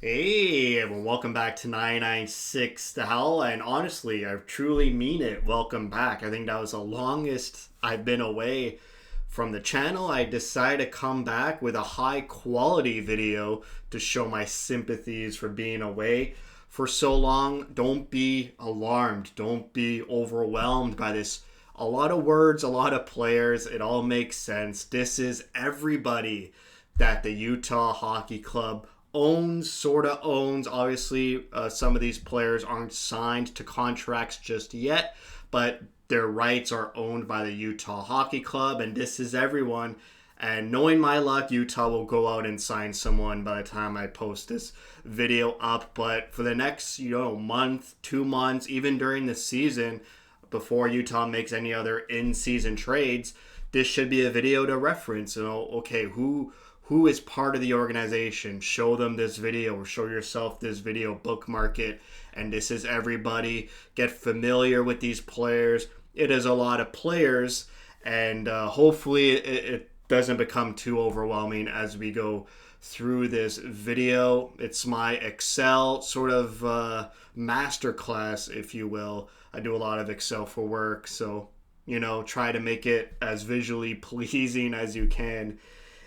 Hey, everyone, welcome back to 996 The Howl. And honestly, I truly mean it. Welcome back. I think that was the longest I've been away from the channel. I decided to come back with a high quality video to show my sympathies for being away for so long. Don't be alarmed. Don't be overwhelmed by this. A lot of words, a lot of players. It all makes sense. This is everybody that the Utah Hockey Club sort of owns. Obviously, some of these players aren't signed to contracts just yet, but their rights are owned by the Utah Hockey Club, and this is everyone. And knowing my luck, Utah will go out and sign someone by the time I post this video up. But for the next, month, 2 months, even during the season, before Utah makes any other in-season trades, this should be a video to reference. Okay, who is part of the organization? Show them this video or show yourself this video, bookmark it. And this is everybody. Get familiar with these players. It is a lot of players, and hopefully it doesn't become too overwhelming as we go through this video. It's my Excel sort of masterclass, if you will. I do a lot of Excel for work, so try to make it as visually pleasing as you can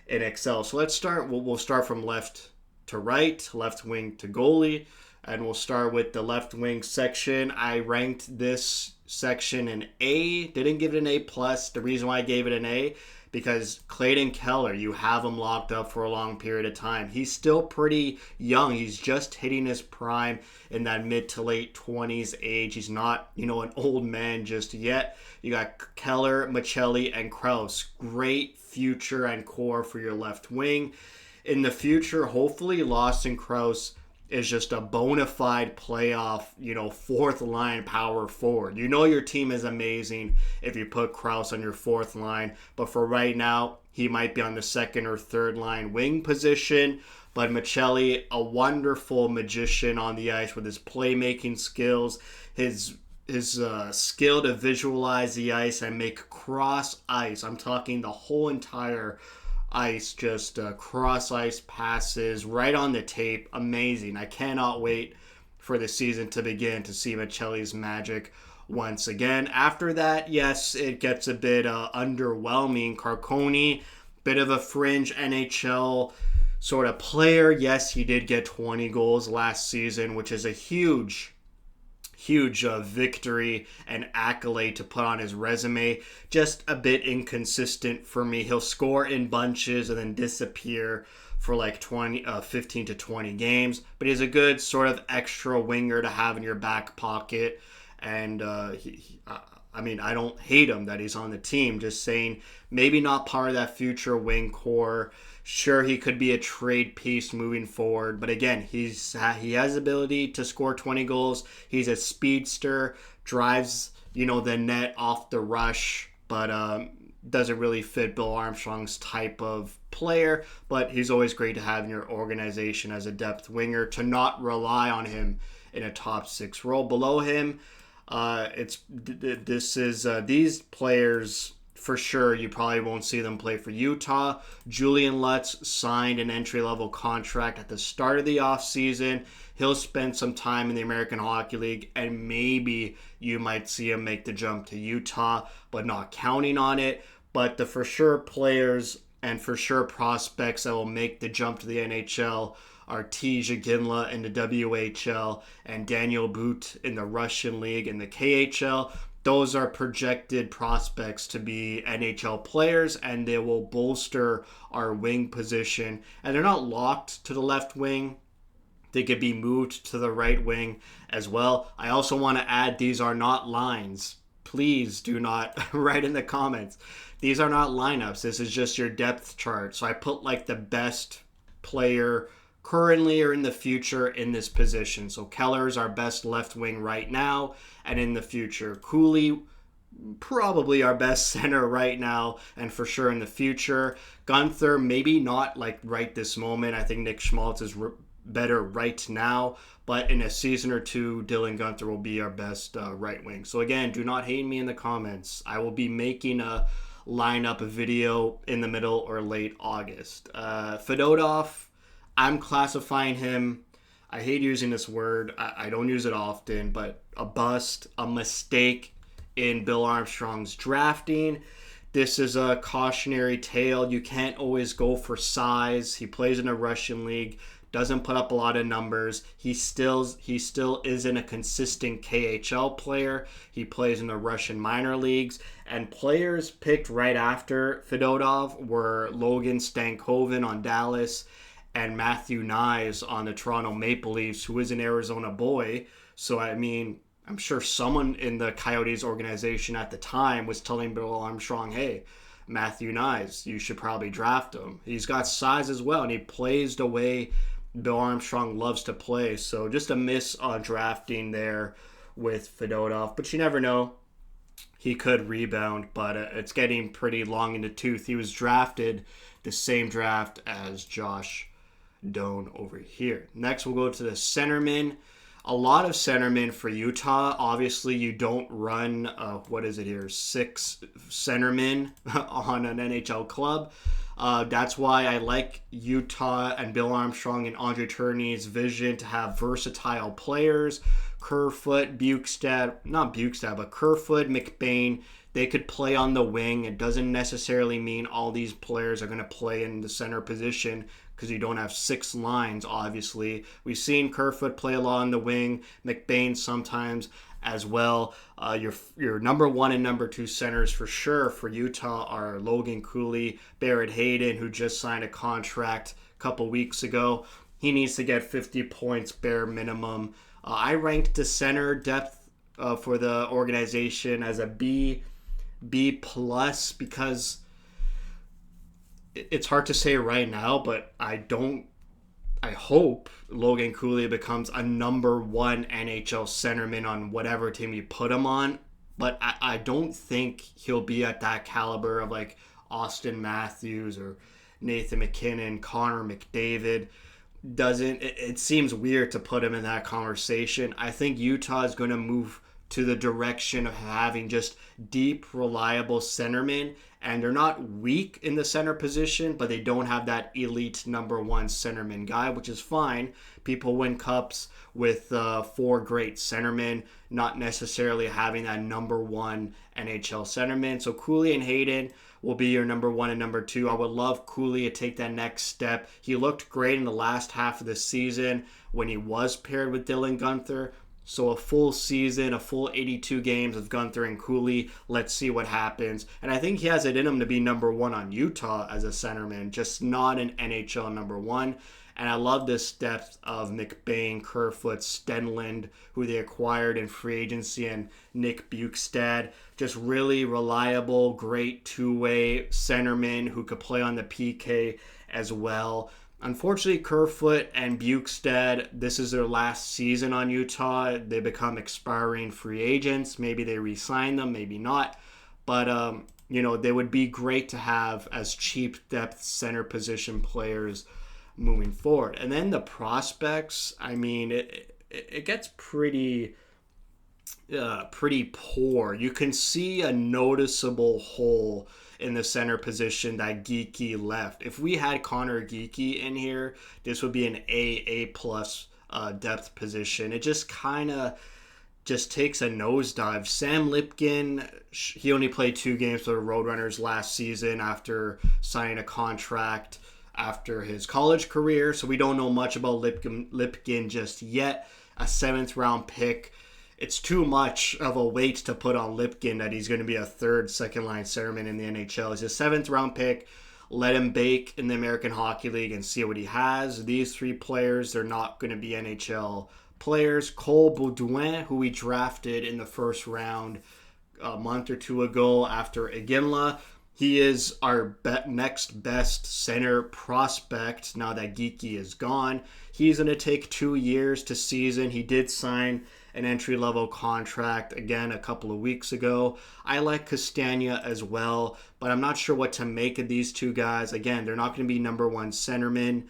in Excel. So let's start. We'll start from left to right, left wing to goalie, and we'll start with the left wing section. I ranked this section an A. Didn't give it an A plus. The reason why I gave it an A, because Clayton Keller, you have him locked up for a long period of time. He's still pretty young. He's just hitting his prime in that mid to late 20s age. He's not, an old man just yet. You got Keller, Michelli, and Krause. Great future and core for your left wing. In the future, hopefully Lawson Krause is just a bona fide playoff, fourth line power forward. Your team is amazing if you put Krause on your fourth line, but for right now, he might be on the second or third line wing position. But Michelli, a wonderful magician on the ice with his playmaking skills, his skill to visualize the ice and make cross ice. I'm talking the whole entire ice, just cross ice passes right on the tape. Amazing. I cannot wait for the season to begin to see Michelli's magic once again. After that, yes, it gets a bit underwhelming. Carconi, bit of a fringe NHL sort of player. Yes, he did get 20 goals last season, which is a huge victory and accolade to put on his resume. Just a bit inconsistent for me. He'll score in bunches and then disappear for like 15 to 20 games. But he's a good sort of extra winger to have in your back pocket. And I don't hate him that he's on the team. Just saying, maybe not part of that future wing core. Sure, he could be a trade piece moving forward, but again, he has ability to score 20 goals. He's a speedster, drives the net off the rush, but doesn't really fit Bill Armstrong's type of player. But he's always great to have in your organization as a depth winger, to not rely on him in a top six role. Below him, these players. For sure, you probably won't see them play for Utah. Julian Lutz signed an entry-level contract at the start of the offseason. He'll spend some time in the American Hockey League, and maybe you might see him make the jump to Utah, but not counting on it. But the for sure players and for sure prospects that will make the jump to the NHL are Tija Ginla in the WHL and Daniel Boot in the Russian League and the KHL. Those are projected prospects to be NHL players, and they will bolster our wing position. And they're not locked to the left wing. They could be moved to the right wing as well. I also want to add, these are not lines. Please do not write in the comments. These are not lineups. This is just your depth chart. So I put like the best player currently or in the future in this position. So Keller is our best left wing right now, and in the future. Cooley, probably our best center right now, and for sure in the future. Gunther, maybe not like right this moment. I think Nick Schmaltz is better right now, but in a season or two, Dylan Gunther will be our best right wing. So again, do not hate me in the comments. I will be making a lineup video in the middle or late August. Fedotov, I'm classifying him I hate using this word. I don't use it often, but a bust, a mistake in Bill Armstrong's drafting. This is a cautionary tale. You can't always go for size. He plays in a Russian league, doesn't put up a lot of numbers. He still isn't a consistent KHL player. He plays in the Russian minor leagues. And players picked right after Fedotov were Logan Stankoven on Dallas and Matthew Nyes on the Toronto Maple Leafs, who is an Arizona boy. So, I mean, I'm sure someone in the Coyotes organization at the time was telling Bill Armstrong, hey, Matthew Nyes, you should probably draft him. He's got size as well, and he plays the way Bill Armstrong loves to play. So just a miss on drafting there with Fedotov. But you never know. He could rebound, but it's getting pretty long in the tooth. He was drafted the same draft as Josh Doan over here. Next, we'll go to the centerman. A lot of centermen for Utah. Obviously, you don't run, 6 centermen on an NHL club. That's why I like Utah and Bill Armstrong and Andre Tourigny's vision to have versatile players. Kerfoot, Kerfoot, McBain, they could play on the wing. It doesn't necessarily mean all these players are going to play in the center position because you don't have 6 lines, obviously. We've seen Kerfoot play a lot on the wing, McBain sometimes as well. Your number 1 and number 2 centers for sure for Utah are Logan Cooley, Barrett Hayden, who just signed a contract a couple weeks ago. He needs to get 50 points bare minimum. I ranked the center depth for the organization as a B plus because it's hard to say right now, but I hope Logan Cooley becomes a number 1 NHL centerman on whatever team you put him on. But I don't think he'll be at that caliber of like Austin Matthews or Nathan McKinnon, Connor McDavid. It seems weird to put him in that conversation. I think Utah is going to move to the direction of having just deep, reliable centermen. And they're not weak in the center position, but they don't have that elite number 1 centerman guy, which is fine. People win cups with 4 great centermen, not necessarily having that number 1 NHL centerman. So Cooley and Hayden will be your number 1 and number 2. I would love Cooley to take that next step. He looked great in the last half of the season when he was paired with Dylan Guenther. So a full season, a full 82 games of Guenther and Cooley. Let's see what happens. And I think he has it in him to be number 1 on Utah as a centerman, just not an NHL number 1. And I love this depth of McBain, Kerfoot, Stenlund, who they acquired in free agency, and Nick Bukestad. Just really reliable, great two-way centerman who could play on the PK as well. Unfortunately, Kerfoot and Bukestad, this is their last season on Utah. They become expiring free agents. Maybe they re-sign them, maybe not. But, they would be great to have as cheap depth center position players moving forward. And then the prospects, I mean, it gets pretty poor. You can see a noticeable hole in the center position that Geekie left. If we had Connor Geekie in here, this would be an A plus depth position. It just kind of takes a nosedive. Sam Lipkin, he only played 2 games for the Roadrunners last season after signing a contract after his college career, so we don't know much about Lipkin just yet. A 7th round pick. It's too much of a weight to put on Lipkin that he's going to be a second line centerman in the NHL. He's a 7th round pick. Let him bake in the American Hockey League and see what he has. These 3 players, they're not going to be NHL players. Cole Baudouin, who we drafted in the first round a month or 2 ago after Iginla. He is our next best center prospect now that Geekie is gone. He's going to take 2 years to season. He did sign an entry-level contract again a couple of weeks ago. I like Castagna as well, but I'm not sure what to make of these 2 guys. Again, they're not going to be number 1 centermen.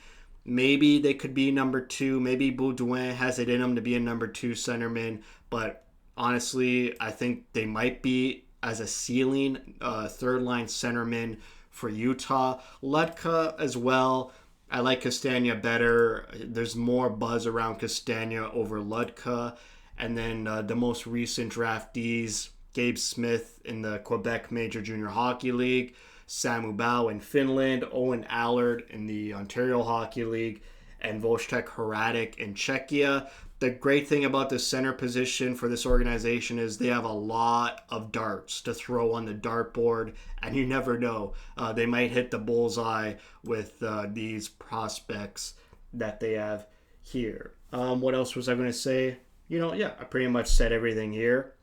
Maybe they could be number 2. Maybe Baudouin has it in him to be a number 2 centerman, but honestly, I think they might be as a ceiling third-line centerman for Utah. Lutka as well. I like Castagna better. There's more buzz around Castagna over Ludka. And then the most recent draftees, Gabe Smith in the Quebec Major Junior Hockey League, Samu Bao in Finland, Owen Allard in the Ontario Hockey League, and Wojtek Hradek in Czechia. The great thing about the center position for this organization is they have a lot of darts to throw on the dartboard, and you never know. They might hit the bullseye with these prospects that they have here. What else was I going to say? I pretty much said everything here.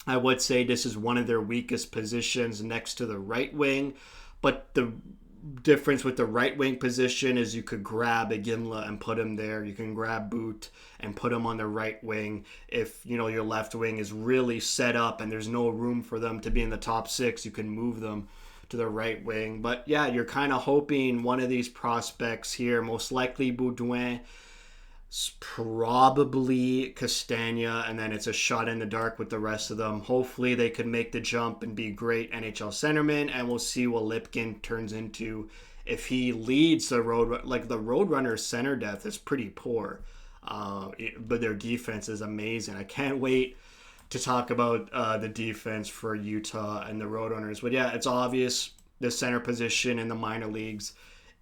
I would say this is one of their weakest positions next to the right wing, but the difference with the right wing position is you could grab Iginla and put him there. You can grab Boot and put him on the right wing. If your left wing is really set up and there's no room for them to be in the top six, you can move them to the right wing. But yeah, you're kind of hoping one of these prospects here, most likely Boudouin, probably Castagna, and then it's a shot in the dark with the rest of them. Hopefully they could make the jump and be great NHL centermen, and we'll see what Lipkin turns into if he leads the road. Like the Roadrunners center depth is pretty poor, but their defense is amazing. I can't wait to talk about the defense for Utah and the Roadrunners. But yeah, it's obvious the center position in the minor leagues,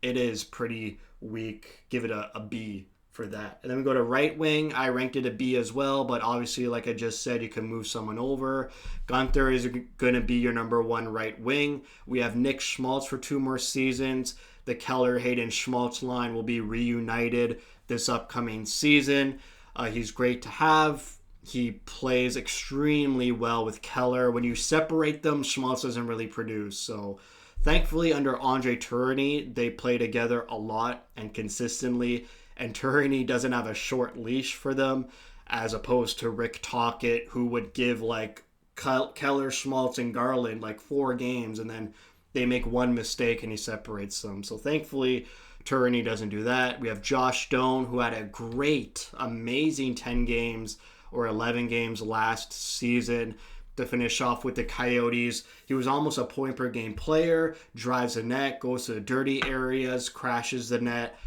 it is pretty weak. Give it a B for that. And then we go to right wing. I ranked it a B as well, but obviously, like I just said, you can move someone over. Gunther is going to be your number one right wing. We have Nick Schmaltz for 2 more seasons. The Keller, Hayden Schmaltz line will be reunited this upcoming season. He's great to have. He plays extremely well with Keller. When you separate them, Schmaltz doesn't really produce. So thankfully, under Andre Tourigny, they play together a lot and consistently. And Tourigny doesn't have a short leash for them, as opposed to Rick Tocchet, who would give like Keller, Schmaltz, and Garland like 4 games, and then they make one mistake and he separates them. So thankfully, Tourigny doesn't do that. We have Josh Stone, who had a great, amazing 10 games or 11 games last season to finish off with the Coyotes. He was almost a point per game player, drives the net, goes to the dirty areas, crashes the net.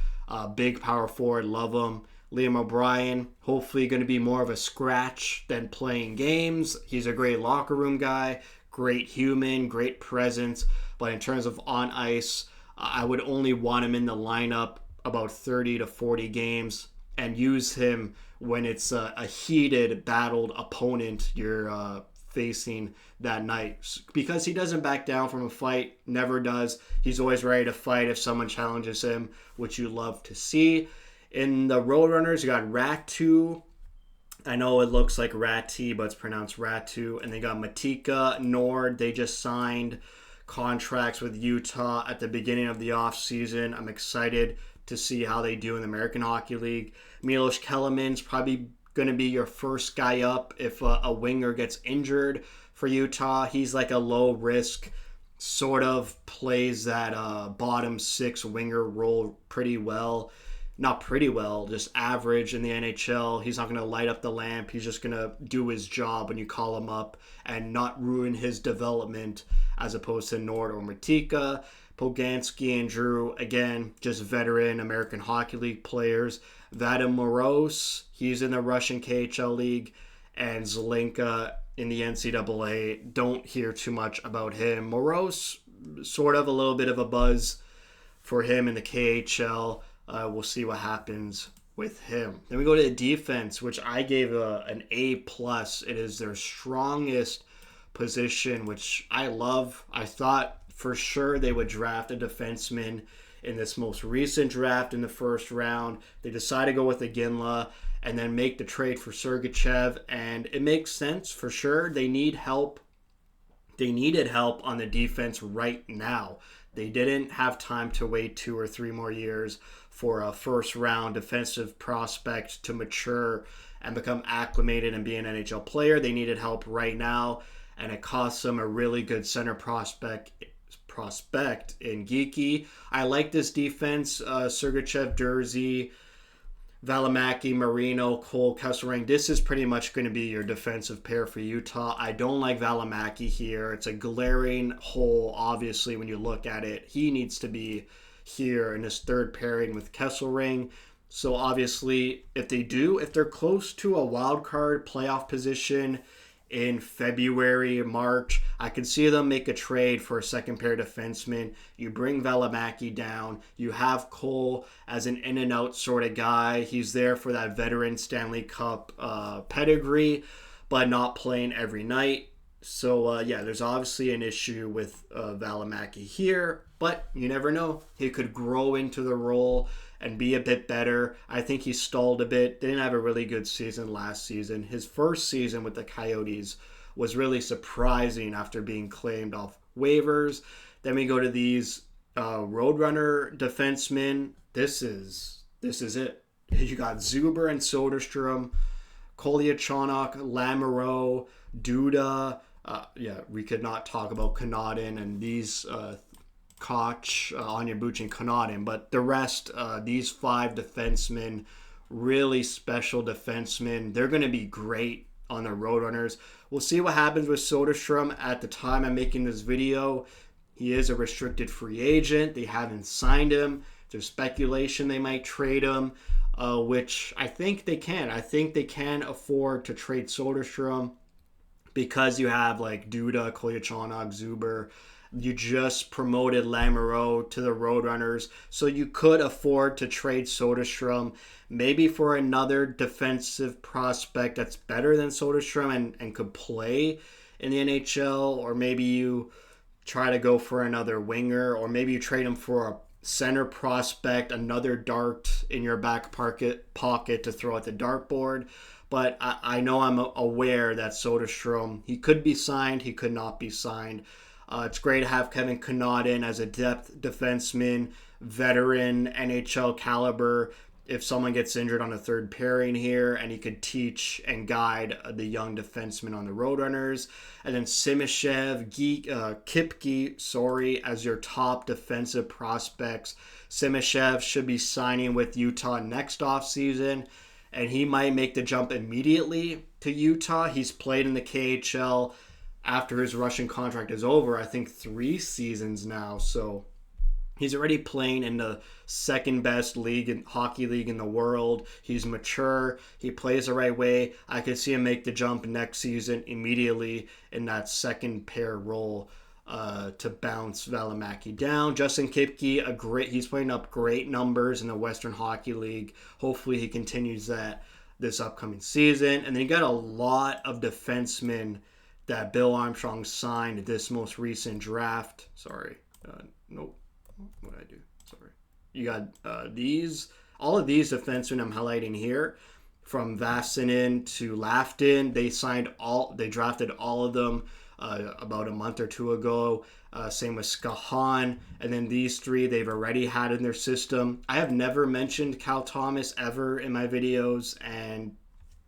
Big power forward, love him. Liam O'Brien, hopefully going to be more of a scratch than playing games. He's a great locker room guy, great human, great presence. But in terms of on ice, I would only want him in the lineup about 30 to 40 games and use him when it's a heated, battled opponent you're facing that night, because he doesn't back down from a fight, never does. He's always ready to fight if someone challenges him, which you love to see. In the Roadrunners, you got Ratu. I know it looks like Ratti, but it's pronounced Ratu. And they got Matika, Nord. They just signed contracts with Utah at the beginning of the offseason. I'm excited to see how they do in the American Hockey League. Milos Kelemen's probably going to be your first guy up if a winger gets injured for Utah. He's like a low risk, sort of plays that bottom 6 winger role pretty well. Not pretty well, just average in the NHL. He's not going to light up the lamp. He's just going to do his job when you call him up and not ruin his development, as opposed to Nord or Matika. Poganski and Drew, again, just veteran American Hockey League players. Vadim Moroz, he's in the Russian KHL League. And Zelenka in the NCAA. Don't hear too much about him. Moroz, sort of a little bit of a buzz for him in the KHL. We'll see what happens with him. Then we go to the defense, which I gave an A+. It is their strongest position, which I love. I thought for sure they would draft a defenseman in this most recent draft in the first round. They decided to go with Iginla and then make the trade for Sergachev, and it makes sense for sure. They need help. They needed help on the defense right now. They didn't have time to wait 2 or 3 more years for a first-round defensive prospect to mature and become acclimated and be an NHL player. They needed help right now, and it cost them a really good center prospect in Geeky. I like this defense. Sergachev, Dursey, Valimaki, Marino, Cole, Kesselring. This is pretty much going to be your defensive pair for Utah. I don't like Valimaki here. It's a glaring hole, obviously, when you look at it. He needs to be here in his third pairing with Kesselring. So obviously, if they're close to a wild card playoff position in February, March, I could see them make a trade for a second pair defenseman. You bring Valimaki down. You have Cole as an in and out sort of guy. He's there for that veteran Stanley Cup pedigree, but not playing every night. So there's obviously an issue with Valimaki here, but you never know. He could grow into the role and be a bit better. I think he stalled a bit. Didn't have a really good season last season. His first season with the Coyotes was really surprising after being claimed off waivers. Then we go to these Roadrunner defensemen. This is it. You got Zuber and Soderstrom, Kolyachonok, Lamoureux, Duda. We could not talk about Connaughton and these Koch, Onyebuchi, and Connaughton, but the rest, these 5 defensemen, really special defensemen. They're going to be great on the Roadrunners. We'll see what happens with Soderstrom. At the time I'm making this video, he is a restricted free agent. They haven't signed him. There's speculation they might trade him, which I think they can. I think they can afford to trade Soderstrom because you have like Duda, Kolyachonok, Zuber. You just promoted Lamoureux to the Roadrunners, so you could afford to trade Soderstrom maybe for another defensive prospect that's better than Soderstrom and could play in the NHL, or maybe you try to go for another winger, or maybe you trade him for a center prospect, another dart in your back pocket to throw at the dartboard. But I know I'm aware that Soderstrom, he could be signed, he could not be signed. It's great to have Kevin Connaughton as a depth defenseman, veteran, NHL caliber. If someone gets injured on a third pairing here, and he could teach and guide the young defenseman on the Roadrunners. And then Simashev, Kipke, as your top defensive prospects. Simashev should be signing with Utah next offseason, and he might make the jump immediately to Utah. He's played in the KHL after his Russian contract is over, I think 3 seasons now. So he's already playing in the second best hockey league in the world. He's mature. He plays the right way. I could see him make the jump next season immediately in that second pair role to bounce Valimaki down. Justin Kipke, he's putting up great numbers in the Western Hockey League. Hopefully he continues that this upcoming season. And then you got a lot of defensemen that Bill Armstrong signed this most recent draft. Nope. What did I do? Sorry. You got all of these defensemen I'm highlighting here, from Vassinen to Lafton. They drafted all of them about a month or two ago. Same with Skahan. And then these 3 they've already had in their system. I have never mentioned Cal Thomas ever in my videos, and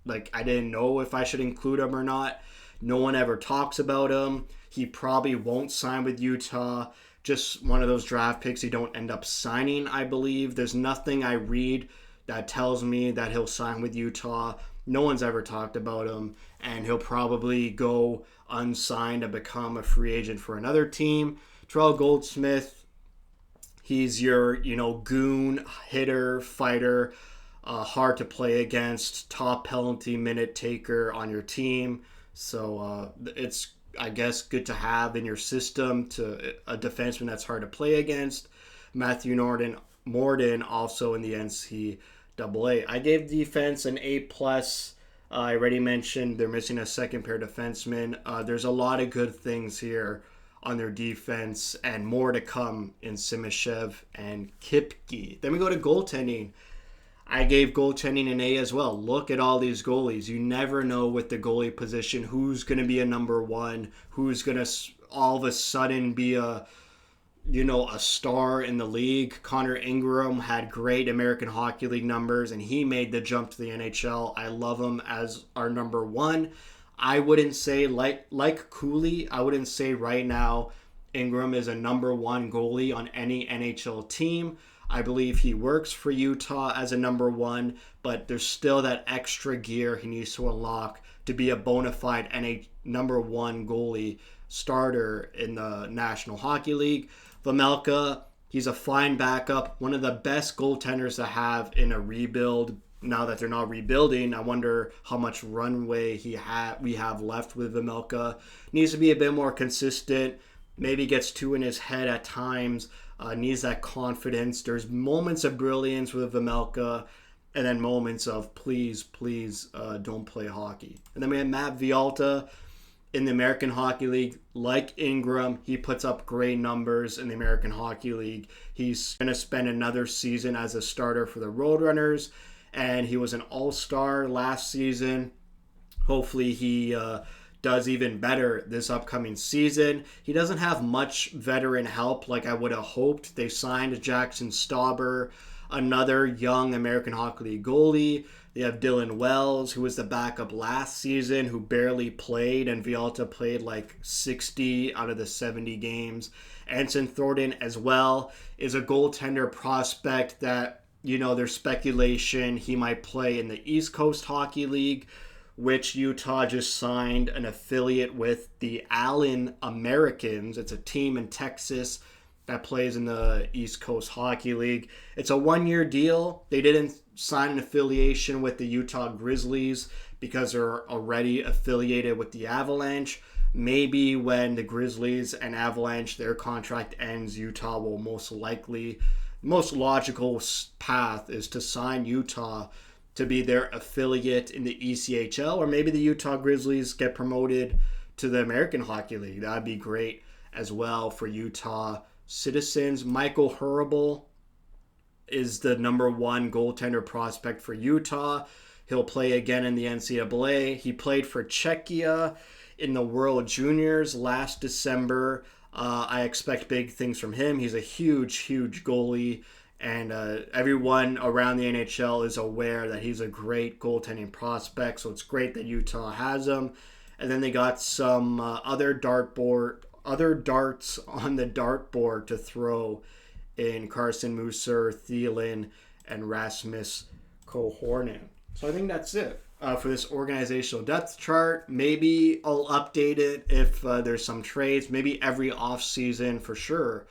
I didn't know if I should include him or not. No one ever talks about him. He probably won't sign with Utah. Just one of those draft picks you don't end up signing, I believe. There's nothing I read that tells me that he'll sign with Utah. No one's ever talked about him, and he'll probably go unsigned and become a free agent for another team. Terrell Goldsmith, he's your, goon, hitter, fighter, hard to play against, top penalty minute taker on your team. So it's, I guess, good to have in your system to a defenseman that's hard to play against. Matthew Morden also in the NCAA. I gave defense an A+. I already mentioned they're missing a second pair defenseman. There's a lot of good things here on their defense, and more to come in Simashev and Kipke. Then we go to goaltending. I gave goaltending an A as well. Look at all these goalies. You never know with the goalie position who's going to be a number 1, who's going to all of a sudden be a star in the league. Connor Ingram had great American Hockey League numbers, and he made the jump to the NHL. I love him as our number 1. I wouldn't say, like Cooley, I wouldn't say right now Ingram is a number 1 goalie on any NHL team. I believe he works for Utah as a number 1, but there's still that extra gear he needs to unlock to be a bona fide number 1 goalie starter in the National Hockey League. Vejmelka, He's a fine backup, one of the best goaltenders to have in a rebuild. Now that they're not rebuilding, I wonder how much runway we have left with Vejmelka. Needs to be a bit more consistent. Maybe gets too in his head at times. Needs that confidence. There's moments of brilliance with Vejmelka, and then moments of please, don't play hockey. And then we have Matt Vialta in the American Hockey League. Like Ingram, he puts up great numbers in the American Hockey League. He's going to spend another season as a starter for the Roadrunners, and he was an all-star last season. Hopefully he does even better this upcoming season. He doesn't have much veteran help like I would have hoped. They signed Jackson Stauber, another young American Hockey League goalie. They have Dylan Wells, who was the backup last season, who barely played, and Vialta played like 60 out of the 70 games. Anson Thornton as well is a goaltender prospect that, there's speculation he might play in the East Coast Hockey League, which Utah just signed an affiliate with, the Allen Americans. It's a team in Texas that plays in the East Coast Hockey League. It's a one-year deal. They didn't sign an affiliation with the Utah Grizzlies because they're already affiliated with the Avalanche. Maybe when the Grizzlies and Avalanche, their contract ends, Utah will most logical path is to sign Utah to be their affiliate in the ECHL, or maybe the Utah Grizzlies get promoted to the American Hockey League. That'd be great as well for Utah citizens. Michael Hurable is the number one goaltender prospect for Utah. He'll play again in the NCAA. He played for Czechia in the World Juniors last December. I expect big things from him. He's a huge goalie, and everyone around the NHL is aware that he's a great goaltending prospect, so it's great that Utah has him. And then they got some other darts on the dartboard to throw in Carson Musser, Thielen, and Rasmus Kohornen. So I think that's it for this organizational depth chart. Maybe I'll update it if there's some trades. Maybe every offseason for sure.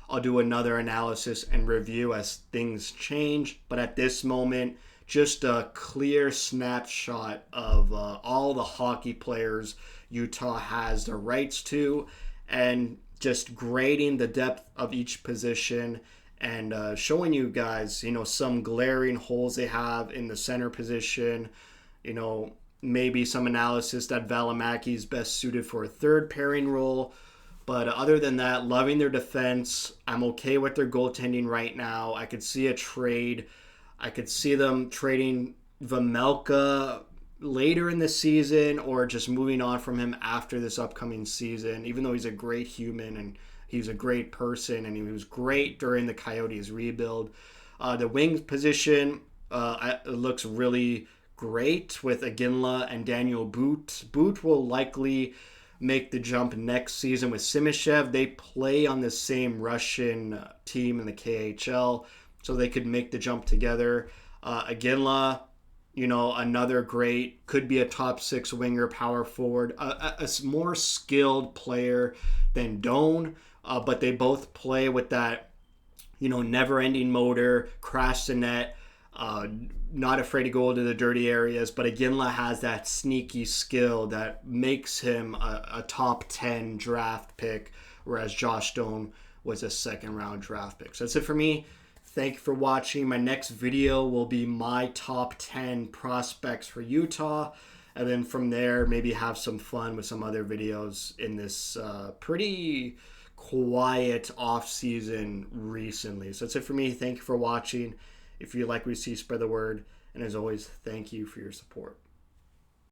I'll do another analysis and review as things change. But at this moment, just a clear snapshot of all the hockey players Utah has the rights to, and just grading the depth of each position and showing you guys, some glaring holes they have in the center position. Maybe some analysis that Valimaki is best suited for a third pairing role. But other than that, loving their defense. I'm okay with their goaltending right now. I could see a trade. I could see them trading Vejmelka later in the season, or just moving on from him after this upcoming season, even though he's a great human and he's a great person and he was great during the Coyotes rebuild. The wing position looks really great with Iginla and Daniel Boot. Boot will likely make the jump next season with Simishev. They play on the same Russian team in the KHL, so they could make the jump together. Iginla, another great, could be a top 6 winger, power forward, a more skilled player than Doan, but they both play with that, never-ending motor, crash the net, not afraid to go into the dirty areas. But Iginla has that sneaky skill that makes him a top 10 draft pick, whereas Josh Doan was a second-round draft pick. So that's it for me. Thank you for watching. My next video will be my top 10 prospects for Utah. And then from there, maybe have some fun with some other videos in this pretty quiet off-season recently. So that's it for me. Thank you for watching. If you like what you see, spread the word. And as always, thank you for your support.